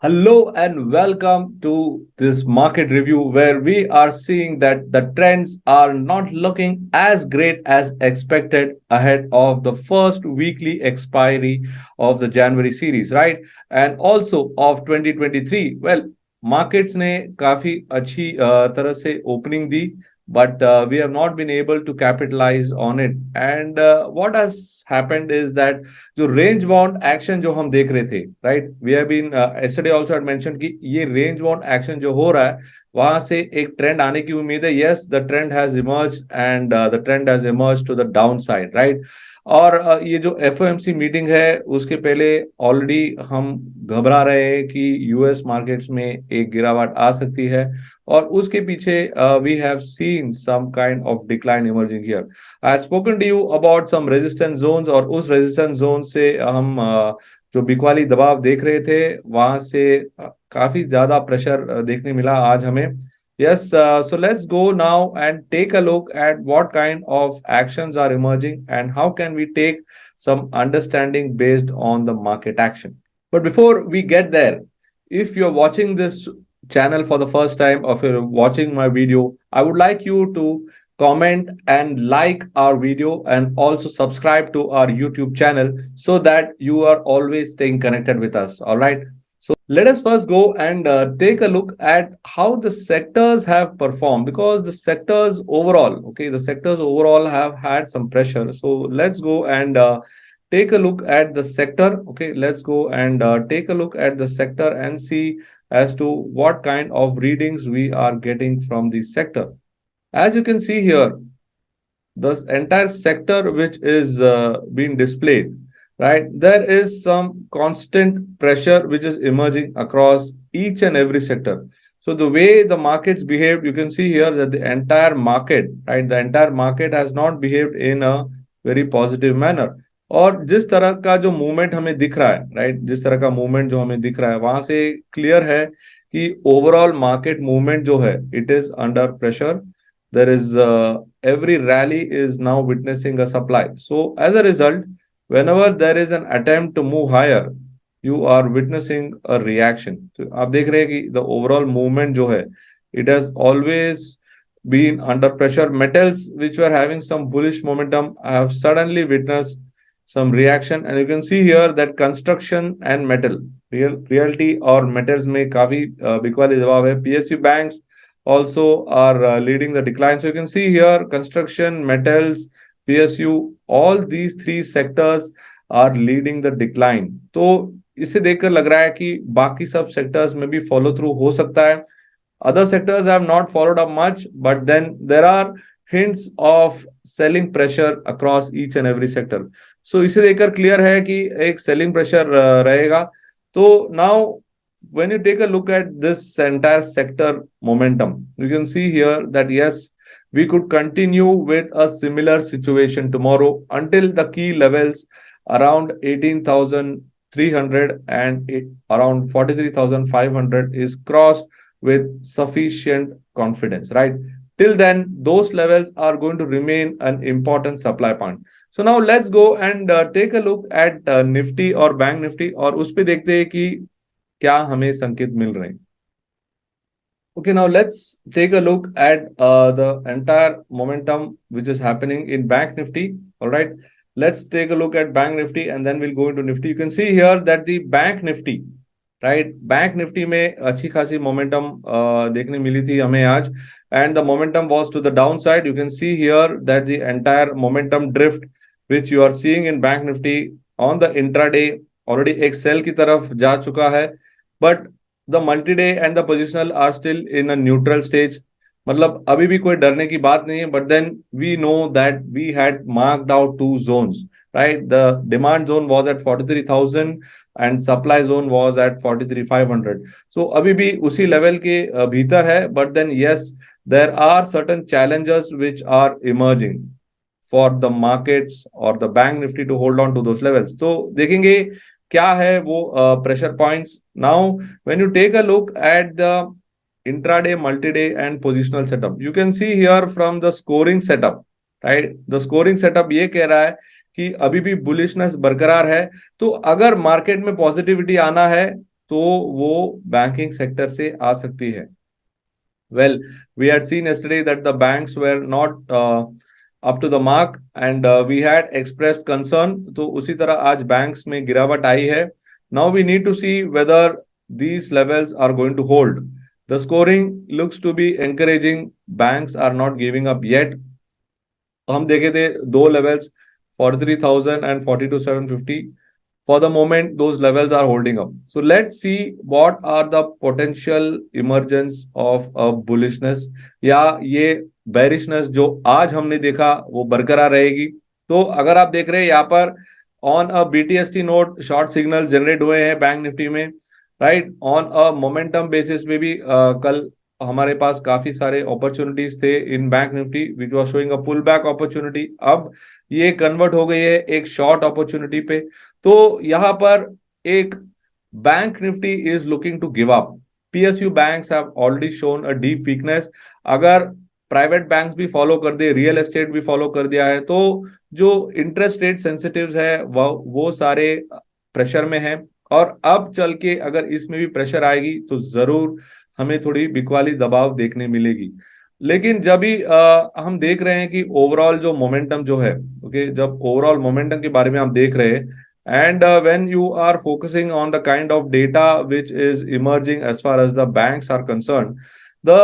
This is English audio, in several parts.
Hello and welcome to this market review where we are seeing that the trends are not looking as great as expected ahead of the first weekly expiry of the January series, right? And also of 2023. Well, markets ने काफी अच्छी तरह से opening the, but we have not been able to capitalize on it. And what has happened is that जो range bound action जो हम देख रहे थे, right, we have been yesterday also had mentioned कि ये रेंज बाउंड एक्शन जो हो रहा है वहां से एक ट्रेंड आने की उम्मीद है. Yes, the trend has emerge and the trend has emerge to the down side, right. और ये जो एफओएमसी मीटिंग है उसके पहले ऑलरेडी हम घबरा रहे हैं कि यूएस मार्केट्स में एक गिरावट आ सकती है और उसके पीछे we have seen some kind of decline emerging here. I have spoken to you about some resistance zones और उस रेजिस्टेंस जोन से हम जो बिकवाली दबाव देख रहे थे वहां से काफी ज्यादा प्रेशर देखने मिला आज हमें. Yes, so let's go now and take a look at what kind of actions are emerging and how can we take some understanding based on the market action. But before we get there, if you're watching this channel for the first time or if you're watching my video, I would like you to comment and like our video and also subscribe to our YouTube channel so that you are always staying connected with us. All right. So let us first go and take a look at how the sectors have performed because the sectors overall have had some pressure. So let's go and take a look at the sector. Okay, let's go and take a look at the sector and see as to what kind of readings we are getting from the sector. As you can see here, the entire sector which is being displayed, right, there is some constant pressure which is emerging across each and every sector. So the way the markets behaved, you can see here that the entire market, right, the entire market has not behaved in a very positive manner. और जिस तरह का जो movement हमें दिख रहा है, right, जिस तरह का मूवमेंट जो हमें दिख रहा है वहां से क्लियर है कि ओवरऑल मार्केट मूवमेंट जो है it is under pressure. There is every rally is now witnessing a supply. So as a result, whenever there is an attempt to move higher, you are witnessing a reaction. So आप देख रहे हैं कि the overall movement जो है it has always been under pressure. Metals which were having some bullish momentum have suddenly witnessed some reaction, and you can see here that construction and metal, realty और metals में काफी बिकवाली दबाव है. PSU banks also are leading the decline. So you can see here construction, metals, PSU, all these three sectors are leading the decline. तो इसे देखकर लग रहा है कि बाकी सब सेक्टर्स में भी फॉलो थ्रू हो सकता है. Other sectors have not followed up much, but then there are hints of selling pressure across each and every sector. So इसे देखकर क्लियर है कि एक सेलिंग प्रेशर रहेगा. तो now when you take a look at this entire sector momentum, you can see here that yes, we could continue with a similar situation tomorrow until the key levels around 18,300 and around 43,500 is crossed with sufficient confidence, right? Till then, those levels are going to remain an important supply point. So now let's go and take a look at Nifty or Bank Nifty और उस पे देखते हैं कि क्या हमें संकेत मिल रहे हैं. Okay, now let's take a look at the entire momentum which is happening in Bank Nifty. All right, let's take a look at Bank Nifty and then we'll go into Nifty. You can see here that the Bank Nifty, right, Bank Nifty में अच्छी खासी momentum देखने मिली थी हमें आज, and the momentum was to the downside. You can see here that the entire momentum drift which you are seeing in Bank Nifty on the intraday already एक sell की तरफ जा चुका है, but the multi-day and the positional are still in a neutral stage. मतलब अभी भी कोई डरने की बात नहीं है, but then we know that we had marked out two zones, right? The demand zone was at 43,000 and supply zone was at 43,500. So अभी भी उसी लेवल के भीतर है, but then yes, there are certain challenges which are emerging for the markets or the bank nifty to hold on to those levels. तो देखेंगे क्या है वो pressure points. Now, when you take a look at the intraday, multi-day and positional setup, you can see here from the scoring setup, right? The scoring setup ये कह रहा है कि अभी भी बुलिशनेस बरकरार है. तो अगर मार्केट में पॉजिटिविटी आना है तो वो बैंकिंग सेक्टर से आ सकती है। Well, we had seen yesterday that the banks were not up to the mark and we had expressed concern. तो उसी तरह आज banks में गिरावट आई है. Now we need to see whether these levels are going to hold. The scoring looks to be encouraging. Banks are not giving up yet. हम देखे थे दो levels 43,000 and 42,750. For the moment those levels are holding up, so let's see what are the potential emergence of a bullishness या ये bearishness जो आज हमने देखा वो बरकरार रहेगी। तो अगर आप देख रहे हैं यहाँ पर on a BTST note short signal generate हुए हैं बैंक निफ्टी में, right. On a momentum basis पे भी कल हमारे पास काफी सारे अपॉर्चुनिटीज थे in bank Nifty which was showing a pull back opportunity. अब ये कन्वर्ट हो गई है एक शॉर्ट अपॉर्चुनिटी पे। तो यहां पर एक bank Nifty is looking to give up. PSU banks have already shown a deep weakness. अगर प्राइवेट बैंक्स भी फॉलो कर दे, रियल एस्टेट भी फॉलो कर दिया है, तो जो इंटरेस्ट रेट सेंसिटिव्स है वो सारे प्रेशर में है। और अब चल के अगर इसमें भी प्रेशर आएगी तो जरूर हमें थोड़ी बिकवाली दबाव देखने मिलेगी। लेकिन जब भी हम देख रहे हैं कि ओवरऑल जो मोमेंटम जो है, ओके, जब ओवरऑल मोमेंटम के बारे में हम देख रहे हैं and when you are focusing on the kind of data which is emerging as far as the banks are concerned, the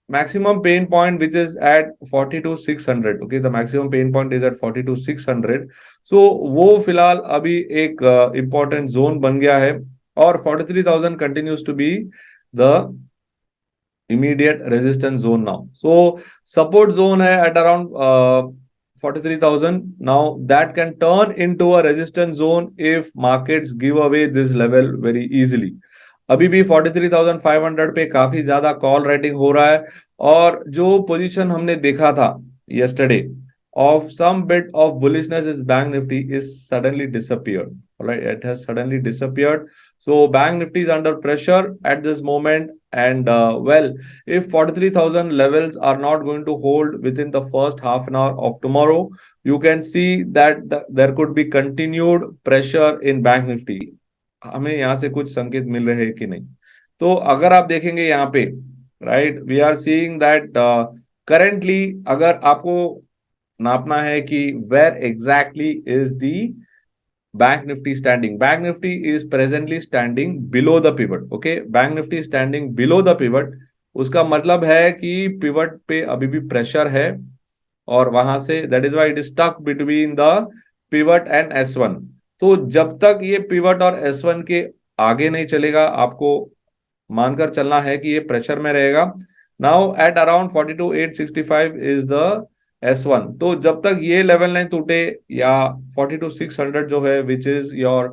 maximum pain point which is at 42,600, okay, the maximum pain point is at 42,600. so वो फिलहाल अभी एक important zone बन गया है और 43,000 continues to be the immediate resistance zone now. So support zone है at around 43,000. Now that can turn into a resistance zone if markets give away this level very easily. अभी भी 43,500 पे काफी ज्यादा कॉल राइटिंग हो रहा है और जो पोजीशन हमने देखा था yesterday of some bit of bullishness is bank nifty is suddenly disappeared. All right, it has suddenly disappeared. So bank nifty is under pressure at this moment. And well, if 43,000 levels are not going to hold within the first half an hour of tomorrow, you can see that there could be continued pressure in bank nifty. हमें यहाँ से कुछ संकेत मिल रहे हैं कि नहीं? तो अगर आप देखेंगे यहाँ पे, right, we are seeing that currently अगर आपको नापना है कि where exactly is the Bank Nifty standing. Bank Nifty is presently standing below the pivot. Okay, Bank Nifty is standing below the pivot. उसका मतलब है कि पिवट पे अभी भी प्रेशर है और वहां से that is why it is stuck between the pivot and S1। तो जब तक ये पिवट और S1 के आगे नहीं चलेगा आपको मानकर चलना है कि ये प्रेशर में रहेगा। Now at around 42,865 is the S1। तो जब तक ये लेवल नहीं टूटे या 42,600 जो है which is your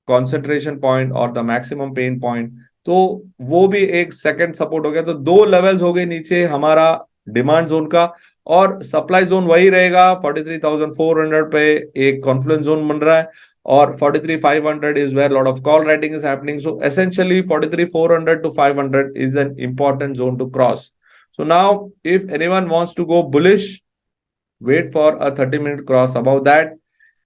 concentration point और द मैक्सिमम पेन पॉइंट, तो वो भी एक सेकंड सपोर्ट हो गया। तो दो लेवल्स हो गए नीचे हमारा डिमांड जोन का और सप्लाई जोन वही रहेगा 43,400 पे एक कॉन्फ्लुएंस जोन बन रहा है और 43,500 is where a lot of call writing is happening. So essentially 43,400 to 500 is an important zone to cross. So now if anyone wants to go bullish, wait for a 30-minute cross above that.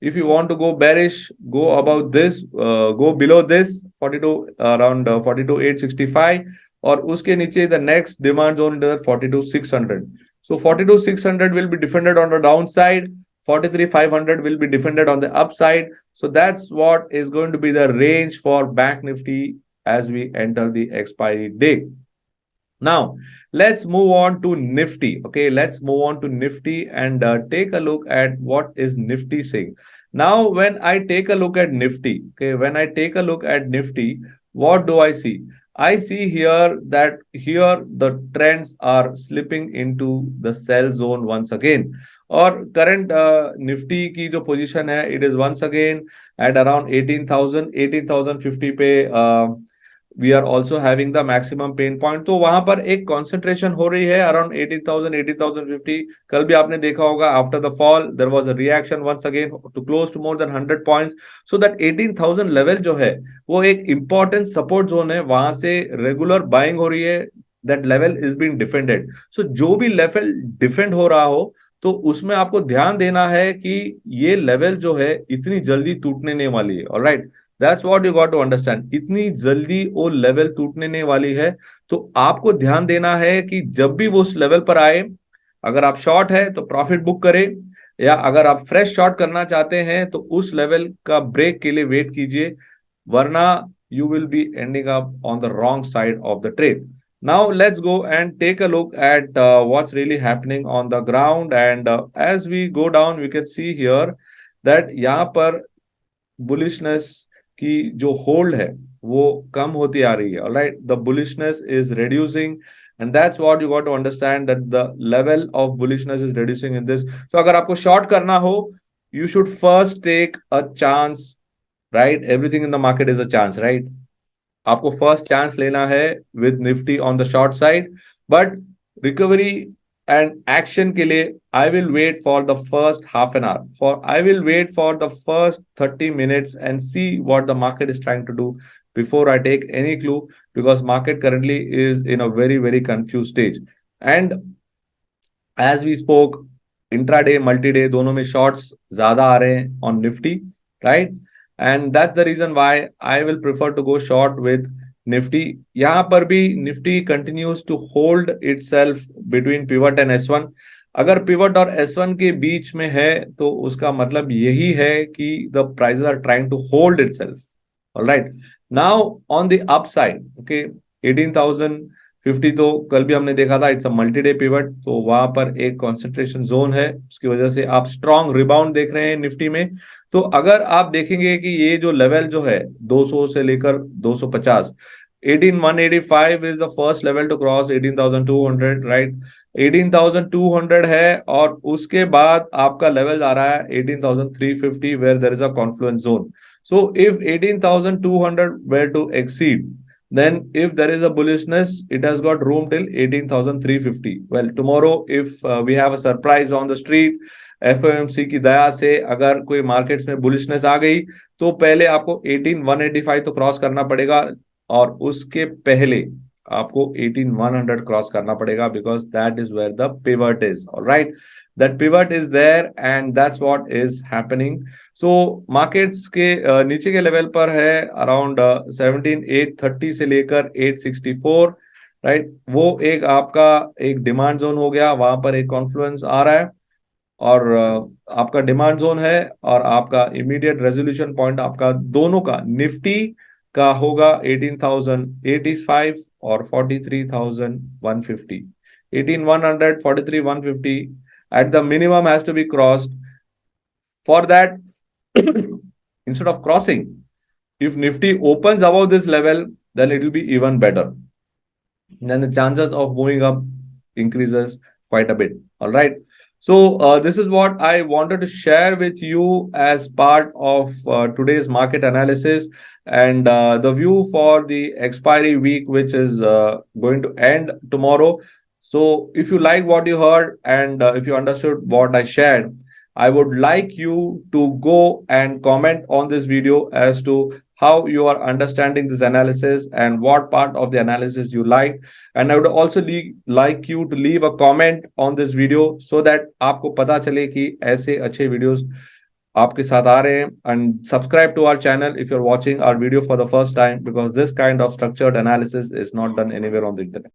If you want to go bearish, go above this, go below this 42 around 42,865 और उसके नीचे the next demand zone is 42,600. So 42,600 will be defended on the downside. 43,500 will be defended on the upside. So that's what is going to be the range for Bank Nifty as we enter the expiry day. Now, let's move on to Nifty. Okay, let's move on to Nifty and take a look at what is Nifty saying. Now, when I take a look at Nifty, okay, when I take a look at Nifty, what do I see? I see here that here the trends are slipping into the sell zone once again. और current Nifty की जो position है it is once again at around 18,050 पे we are also having the maximum pain point. तो वहां पर एक concentration हो रही है अराउंड 18,000 18,050। कल भी आपने देखा होगा after the fall there was a reaction once again to close to more than 100 points. So that 18,000 level जो है वो एक इंपॉर्टेंट सपोर्ट जोन है, वहां से रेगुलर बाइंग हो रही है। That level is being defended. So जो भी लेवल डिफेंड हो रहा हो तो उसमें आपको ध्यान देना है कि ये लेवल जो है इतनी जल्दी टूटने नहीं वाली है। Alright, that's what you got to understand. इतनी जल्दी वो लेवल टूटने ने वाली है, तो आपको ध्यान देना है कि जब भी वो उस लेवल पर आए, अगर आप शॉर्ट है तो प्रॉफिट बुक करें, या अगर आप फ्रेश शॉर्ट करना चाहते हैं तो उस लेवल का ब्रेक के लिए वेट कीजिए, वरना you will be ending up on the wrong side of the trade. Now let's go and take a look at what's really happening on the ground. And as we go down, we can see here that यहाँ पर bullishness की जो hold है वो कम होती आ रही है। Alright, the bullishness is reducing, and that's what you got to understand, that the level of bullishness is reducing in this. So अगर आपको शॉर्ट करना हो, you should first take a chance, right? Everything in the market is a chance, right? आपको first chance लेना है with Nifty on the short side, but recovery and action के लिए I will wait for the first half an hour, for I will wait for the first 30 minutes and see what the market is trying to do before I take any clue, because market currently is in a very very confused stage. And as we spoke, intraday multiday दोनों में shorts ज्यादा आ रहे हैं on Nifty, right? And that's the reason why I will prefer to go short with Nifty. यहां पर भी Nifty continues to hold itself between pivot and S1। अगर पिवट और S1 के बीच में है तो उसका मतलब यही है कि the prices are trying to hold itself. Alright, now on the upside, okay, 18,050 तो कल भी हमने देखा था, it's a multi day pivot, तो वहां पर एक कंसंट्रेशन जोन है, उसकी वजह से आप स्ट्रॉन्ग रिबाउंड देख रहे हैं निफ्टी में। तो अगर आप देखेंगे कि ये जो लेवल जो है 200 से लेकर 250, 18,185 is the first level to cross 18,200, right? 18,200 है, और उसके बाद आपका लेवल आ रहा है 18,350 where there is a confluence zone. So if 18,200 were to exceed, then if there is a bullishness, it has got room till 18,350. Well, tomorrow if we have a surprise on the street, FOMC की दया से अगर कोई markets में bullishness आ गई, तो पहले आपको 18,185 तो क्रॉस करना पड़ेगा, और उसके पहले आपको 18,100 क्रॉस करना पड़ेगा, because that is where the pivot is. Alright, that pivot is there and that's what is happening. So markets के नीचे के लेवल पर है अराउंड 17,830 से लेकर 864, राइट? वो एक आपका एक डिमांड जोन हो गया, वहां पर एक कॉन्फ्लुएंस आ रहा है, और आपका डिमांड जोन है, और आपका इमीडिएट रेजोल्यूशन पॉइंट आपका दोनों का, निफ्टी का होगा 18,085 और 43,150, 18,100, 43,150 at the minimum has to be crossed. For that, instead of crossing, if Nifty opens above this level, then it will be even better. Then the chances of moving up increases quite a bit. All right. So this is what I wanted to share with you as part of today's market analysis, and the view for the expiry week, which is going to end tomorrow. So if you like what you heard, and if you understood what I shared, I would like you to go and comment on this video as to how you are understanding this analysis and what part of the analysis you like. And I would also like you to leave a comment on this video so that आपको पता चले कि ऐसे अच्छे videos आपके साथ आ रहे हैं. And subscribe to our channel if you're watching our video for the first time, because this kind of structured analysis is not done anywhere on the internet.